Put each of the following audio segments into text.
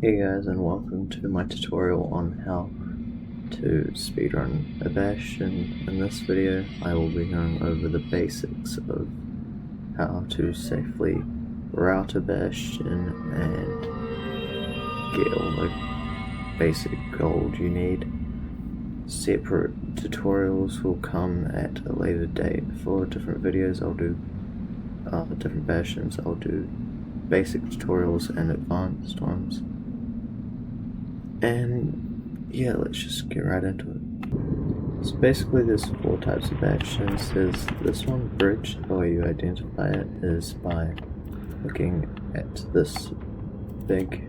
Hey guys, and welcome to my tutorial on how to speedrun a Bastion. In this video I will be going over the basics of how to safely route a Bastion and get all the basic gold you need. Separate tutorials will come at a later date for different videos. I'll do different Bastions. I'll do basic tutorials and advanced ones. And yeah, let's just get right into it. So basically there's 4 types of Bastions. There's this one, bridge. The way you identify it is by looking at this big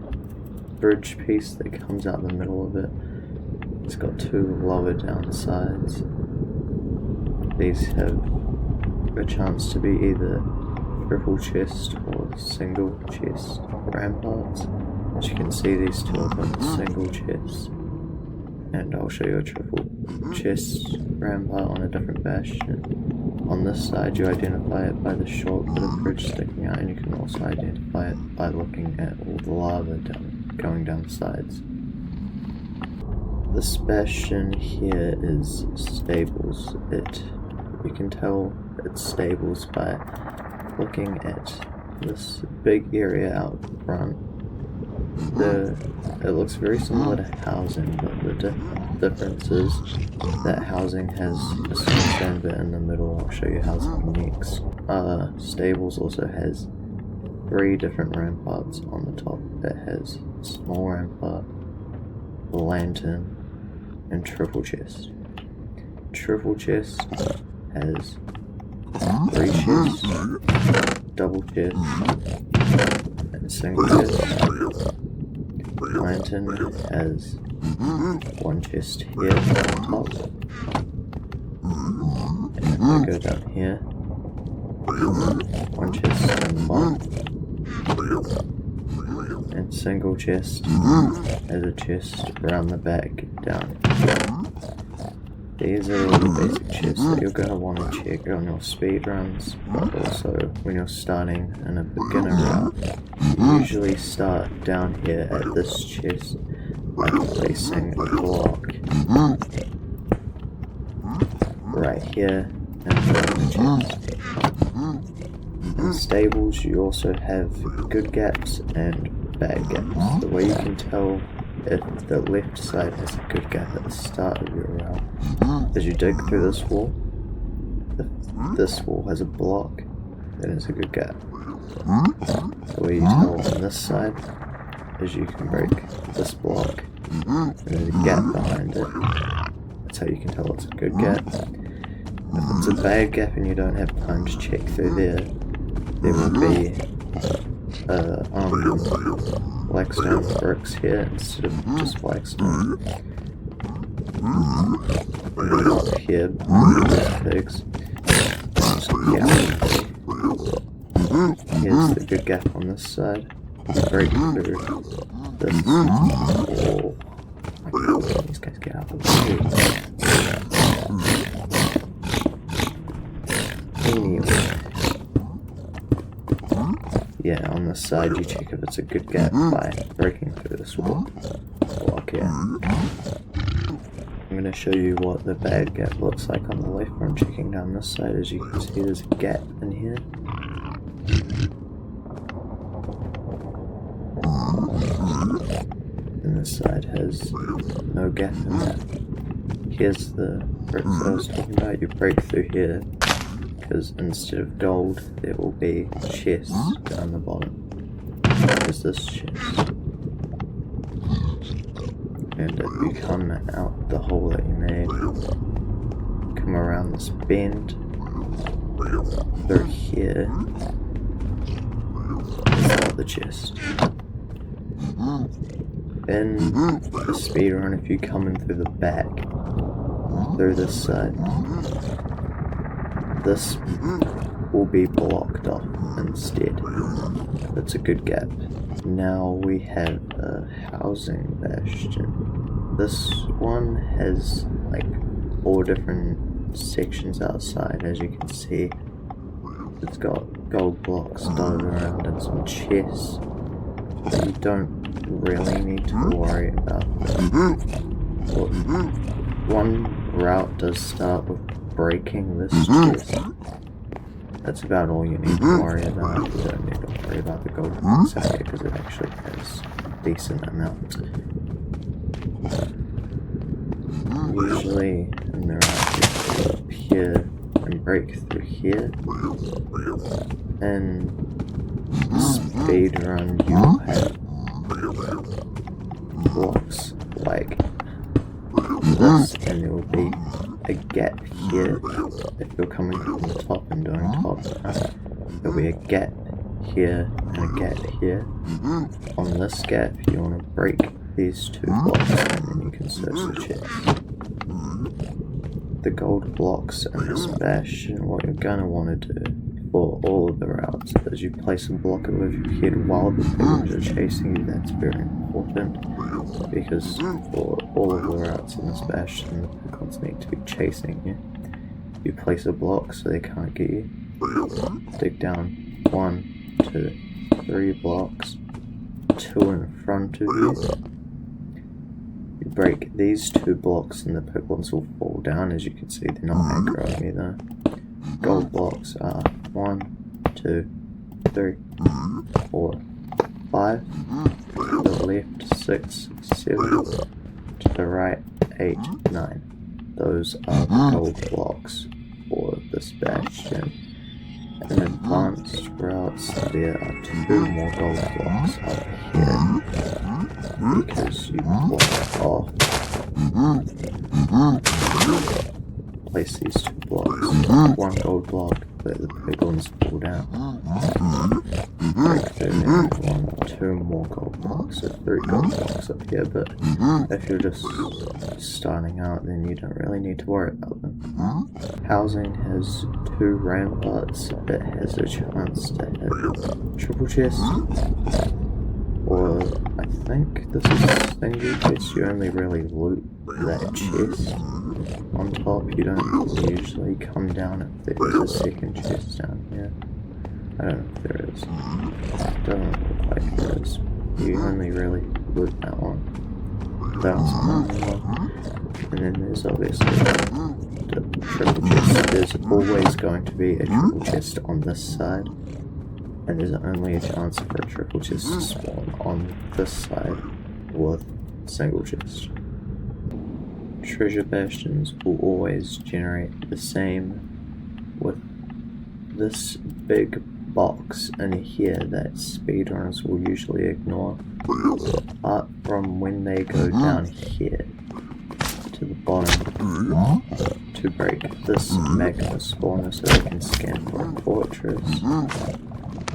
bridge piece that comes out the middle of it. It's got 2 lower down sides. These have a chance to be either triple chest or single chest ramparts. As you can see, these 2 of them are single chests, and I'll show you a triple chest rampart on a different Bastion. On this side you identify it by the short bit of bridge sticking out, and you can also identify it by looking at all the lava going down the sides. This Bastion here is stables. You can tell it's stables by looking at this big area out front. It looks very similar to housing, but the difference is that housing has a sunshine bit in the middle. I'll show you housing next. Stables also has 3 different ramparts on the top. It has small rampart, lantern, and triple chest. Triple chest has 3 chests, double chest, and single chest. Lantern has 1 chest here on top, and if I go down here, 1 chest on the bottom, and single chest has a chest around the back down here. These are all the basic chests that you're going to want to check on your speedruns, but also when you're starting in a beginner route. You usually start down here at this chest by placing a block right here and the chest. In stables you also have good gaps and bad gaps. The way you can tell if the left side has a good gap at the start of your route, as you dig through this wall, if this wall has a block, then it's a good gap. The way you tell on this side is you can break this block and there's a gap behind it. That's how you can tell it's a good gap. If it's a bad gap and you don't have time to check through there will be blackstone bricks here instead of just blackstone. And then up here, pigs. Here's the good gap on this side. Break through this wall. My God, these guys get out of the way. Anyway. Yeah, on this side you check if it's a good gap by breaking through this wall. Block here. I'm going to show you what the bad gap looks like on the left from checking down this side. As you can see, there's a gap in here. And this side has no gap in that. Here's the bricks I was talking about. You break through here, because instead of gold there will be chests down the bottom. There's this chest. And if you come out the hole that you made, come around this bend, through here, is the chest. In the speedrun, if you come in through the back, through this side, this will be blocked off instead. That's a good gap. Now we have a housing Bastion. This one has like 4 different sections outside. As you can see, it's got gold blocks dotted around and some chests. You don't really need to worry about that. Well, one route does start with breaking this chest. That's about all you need to worry about. You don't need to worry about the gold blocks out here because it actually has a decent amount. Usually in the route you go up here and break through here. And speedrun you have blocks like this, and there will be a gap here if you're coming from the top and doing top. There'll be a gap here and a gap here. On this gap you want to break these two blocks and then you can search the chest. The gold blocks in this bastion, what you're going to want to do for all of the routes is you place a block above your head while the piglins are chasing you. That's very important because for all of the routes in this bastion the piglins need to be chasing you. You place a block so they can't get you. Dig down 1, 2, 3 blocks, 2 in front of you. You break these 2 blocks and the piglins will fall down. As you can see, they're not aggroing me though. Gold blocks are 1, 2, 3, 4, 5. To the left 6, 7. To the right 8, 9. Those are the gold blocks for this bastion. In advanced routes there are 2 more gold blocks up here because you block off. Place these 2 blocks, 1 gold block, let the piglins fall down. Break through them, 2 more gold blocks, so 3 gold blocks up here, but if you're just starting out then you don't really need to worry about them. Housing has 2 ramparts, it has a chance to hit triple chest, or I think this is single chest. You only really loot that chest. On top, you don't usually come down if there's a second chest down here. I don't know if there is. Doesn't look like there is. You only really loot that one. That's another one. And then there's obviously the triple chest. There's always going to be a triple chest on this side. And there's only a chance for a triple chest to spawn on this side with single chest. Treasure bastions will always generate the same with this big box in here that speedrunners will usually ignore. Apart from when they go down here to the bottom to break this magma spawner so they can scan for a fortress.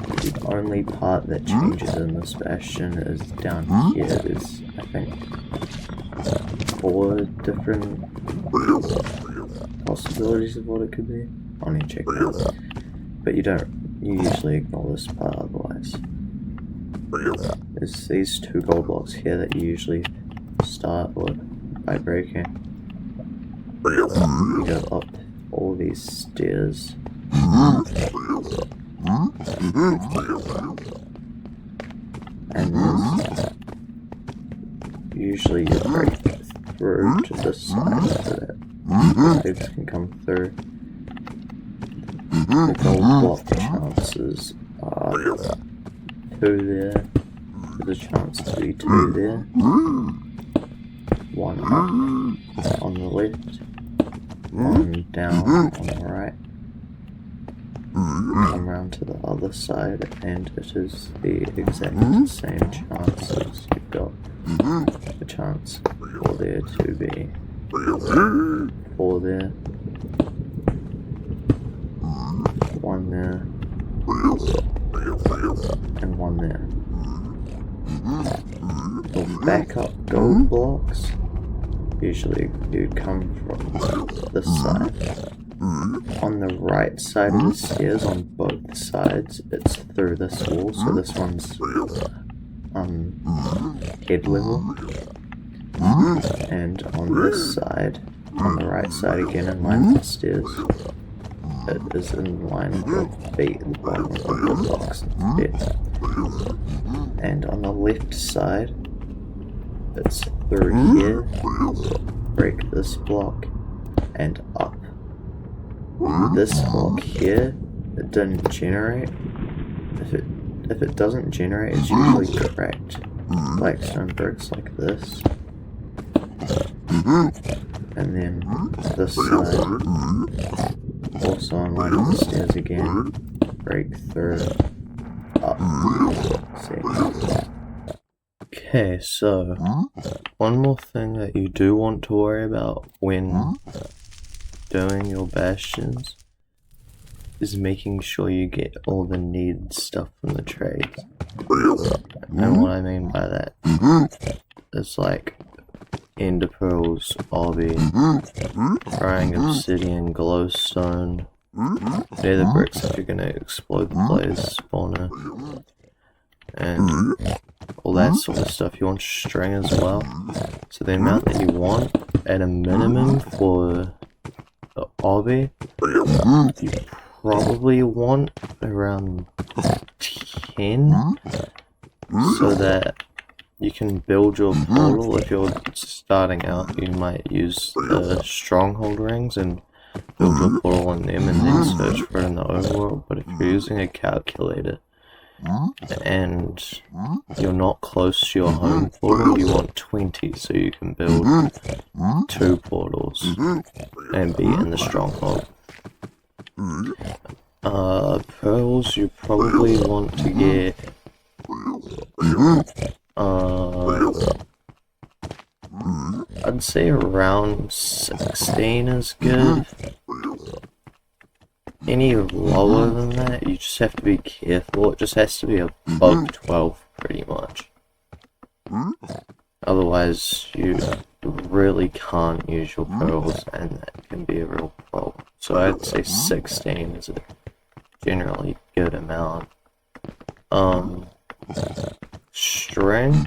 The only part that changes in this bastion is down here. There's, I think, 4 different possibilities of what it could be. I'll need to check it out. But you usually ignore this part otherwise. There's these 2 gold blocks here that you usually start with by breaking. You go up all these stairs. And there's usually you break through to this side so that waves can come through. The gold block chances are 2 there. There's a chance to be 2 there. 1 up on the left. 1 down on the right. Come round to the other side and it is the exact same chances. You've got a chance for there to be 4 there, 1 there, and 1 there. For backup gold blocks, usually you come from this side. On the right side of the stairs, on both sides, it's through this wall, so this one's head level. And on this side, on the right side again, in line with the stairs, it is in line with the feet at the bottom of the blocks instead. And on the left side, it's through here, break this block, and up. This block here, it didn't generate. If it doesn't generate, it's usually cracked blackstone bricks like this. And then this side, also on line with the stairs again, break through, up. See. Okay, so one more thing that you do want to worry about when doing your bastions is making sure you get all the needed stuff from the trades. And what I mean by that is like ender pearls, obby, frying obsidian, glowstone, nether bricks if you're gonna explode the blaze spawner, and all that sort of stuff. You want string as well. So the amount that you want at a minimum for the obby, you probably want around 10, so that you can build your portal. If you're starting out, you might use the stronghold rings and build your portal on them and then search for it in the overworld. But if you're using a calculator and you're not close to your home portal, you want 20 so you can build 2 portals and be in the stronghold. Pearls you probably want to get I'd say around 16 is good. Any lower than that, you just have to be careful. It just has to be above 12 pretty much. Otherwise you really can't use your pearls and that can be a real problem. So I'd say 16 is a generally good amount. String,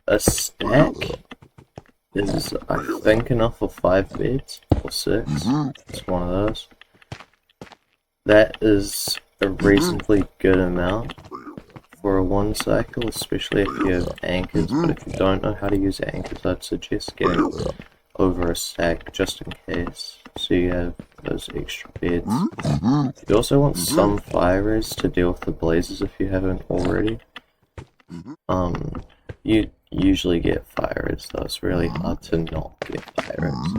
a stack is I think enough for 5 beds or 6. It's one of those. That is a reasonably good amount for a 1 cycle, especially if you have anchors. But if you don't know how to use anchors, I'd suggest getting over a stack just in case, so you have those extra beds. You also want some fire res to deal with the blazes if you haven't already. You usually get fire res though, it's really hard to not get fire res.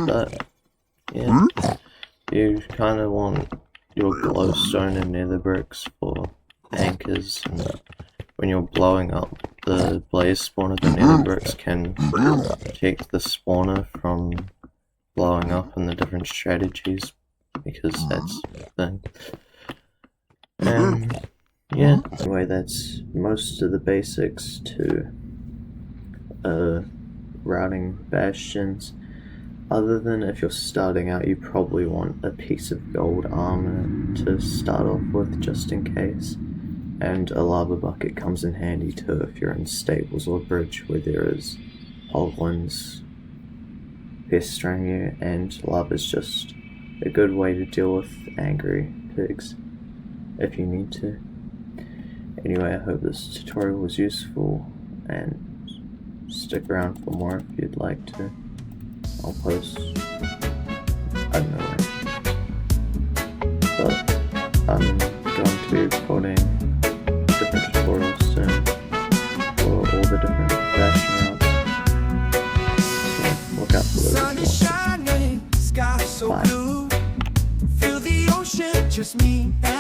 But yeah, you kind of want your glowstone and nether bricks for anchors, and when you're blowing up the blaze spawner, the nether bricks can protect the spawner from blowing up in the different strategies, because that's the thing. And yeah, anyway, that's most of the basics to routing bastions. Other than if you're starting out, you probably want a piece of gold armor to start off with, just in case. And a lava bucket comes in handy too if you're in stables or bridge where there is hoglins pestering you, and lava's just a good way to deal with angry pigs if you need to. Anyway, I hope this tutorial was useful, and stick around for more if you'd like to. I'll post, I don't know where, but I'm going to be recording different tutorials soon for all the different bastion routes, so look out for those. Sun is shining, sky so blue, feel the ocean, just me and